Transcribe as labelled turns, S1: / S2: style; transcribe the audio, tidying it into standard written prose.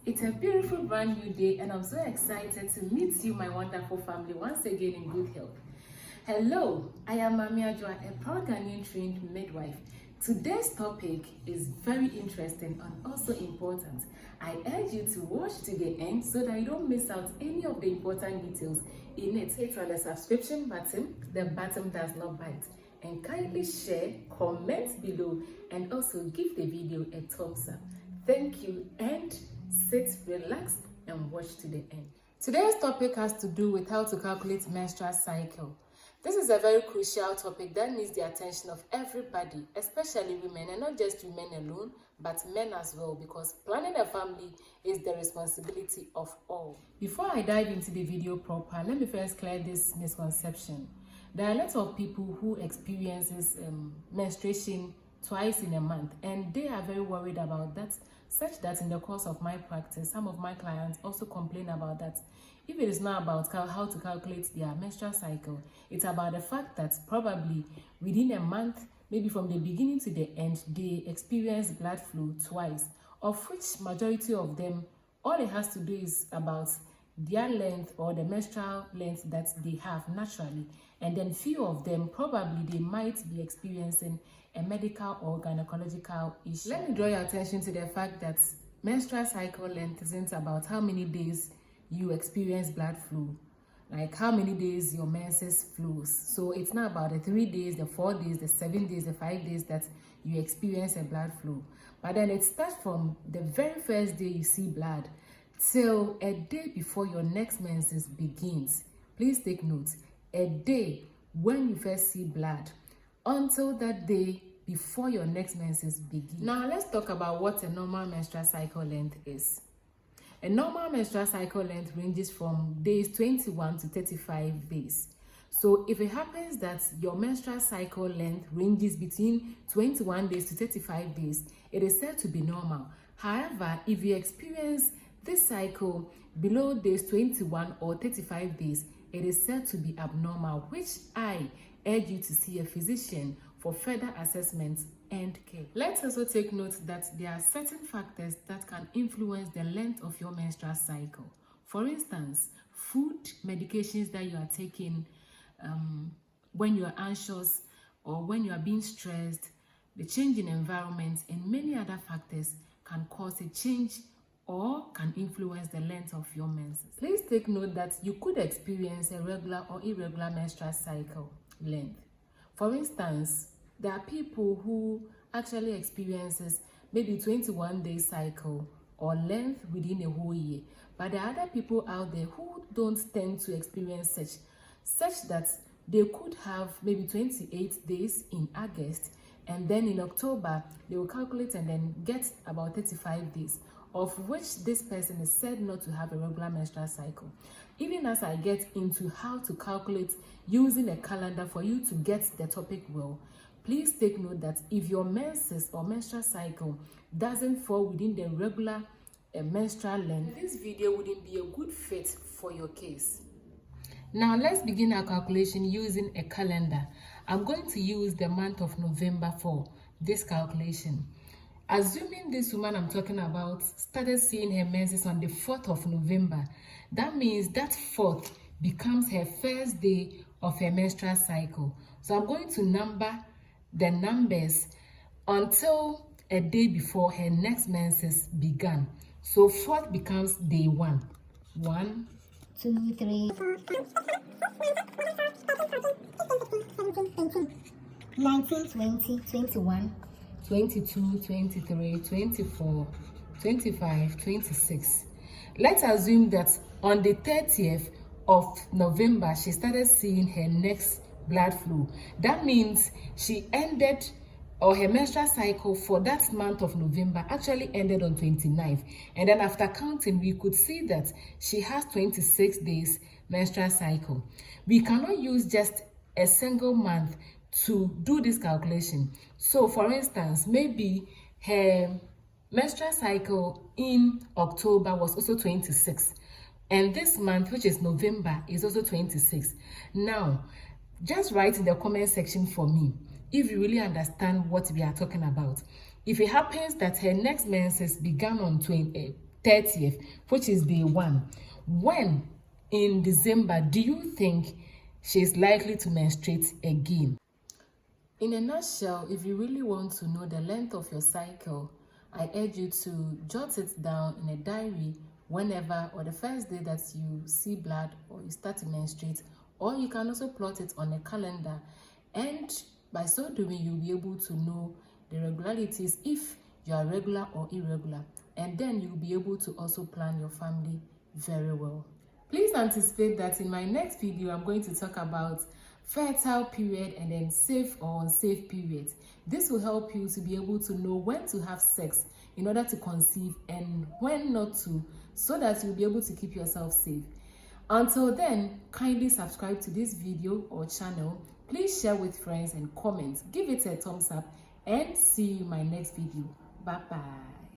S1: It's a beautiful brand new day and I'm so excited to meet you, my wonderful family, once again in good health. Hello, I am Mami Ajwa, a proud Ghanaian trained midwife. Today's topic is very interesting and also important. I urge you to watch to the end so that you don't miss out any of the important details in it. Hit on the subscription button, the button does not bite, and kindly share, comment below, and also give the video a thumbs up. Thank you, and sit, relax, and watch to the end. Today's topic has to do with how to calculate menstrual cycle. This is a very crucial topic that needs the attention of everybody, especially women, and not just women alone, but men as well, because planning a family is the responsibility of all. Before I dive into the video proper, let me first clear this misconception. There are a lot of people who experiences menstruation twice in a month, and they are very worried about that, such that in the course of my practice, some of my clients also complain about that. If it is not about how to calculate their menstrual cycle, it's about the fact that probably within a month, maybe from the beginning to the end, they experience blood flow twice, of which majority of them, all it has to do is about their length or the menstrual length that they have naturally, and then few of them probably they might be experiencing a medical or gynecological issue. Let me draw your attention to the fact that menstrual cycle length isn't about how many days you experience blood flow, like how many days your menses flows. So it's not about the 3 days, the 4 days, the 7 days, the 5 days that you experience a blood flow, but then it starts from the very first day you see blood till a day before your next menses begins. Please take note, a day when you first see blood until that day before your next menses begin. Now let's talk about what a normal menstrual cycle length is. A normal menstrual cycle length ranges from days 21 to 35 days. So if it happens that your menstrual cycle length ranges between 21 days to 35 days, it is said to be normal. However, if you experience this cycle below days 21 or 35 days, it is said to be abnormal, which I urge you to see a physician for further assessment and care. Let's also take note that there are certain factors that can influence the length of your menstrual cycle. For instance, food, medications that you are taking when you are anxious or when you are being stressed, the change in environment, and many other factors can cause a change or can influence the length of your menses. Please take note that you could experience a regular or irregular menstrual cycle length. For instance, there are people who actually experiences maybe 21 day cycle or length within a whole year, but there are other people out there who don't tend to experience such that they could have maybe 28 days in August, and then in October they will calculate and then get about 35 days, of which this person is said not to have a regular menstrual cycle. Even as I get into how to calculate using a calendar for you to get the topic well, please take note that if your menses or menstrual cycle doesn't fall within the regular menstrual length, this video wouldn't be a good fit for your case. Now let's begin our calculation using a calendar. I'm going to use the month of November for this calculation. Assuming this woman I'm talking about started seeing her menses on the 4th of November, that means that 4th becomes her first day of her menstrual cycle. So I'm going to number the numbers until a day before her next menses began. So 4th becomes day 1. 1,
S2: 2, 3, 19, 20, 21,
S1: 22, 23, 24, 25, 26. Let's assume that on the 30th of November, she started seeing her next blood flow. That means she ended, or her menstrual cycle for that month of November actually ended on 29th. And then after counting, we could see that she has 26 days menstrual cycle. We cannot use just a single month to do this calculation. So for instance, maybe her menstrual cycle in October was also 26, and this month, which is November, is also 26. Now just write in the comment section for me if you really understand what we are talking about. If it happens that her next menses began on 30th, which is day 1. When in December do you think she's likely to menstruate again? In a nutshell, if you really want to know the length of your cycle, I urge you to jot it down in a diary whenever or the first day that you see blood or you start to menstruate, or you can also plot it on a calendar, and by so doing you'll be able to know the regularities if you are regular or irregular, and then you'll be able to also plan your family very well. Please anticipate that in my next video I'm going to talk about fertile period and then safe or unsafe periods. This will help you to be able to know when to have sex in order to conceive and when not to, so that you'll be able to keep yourself safe. Until then, kindly subscribe to this video or channel. Please share with friends and comment. Give it a thumbs up, and see you in my next video. Bye bye.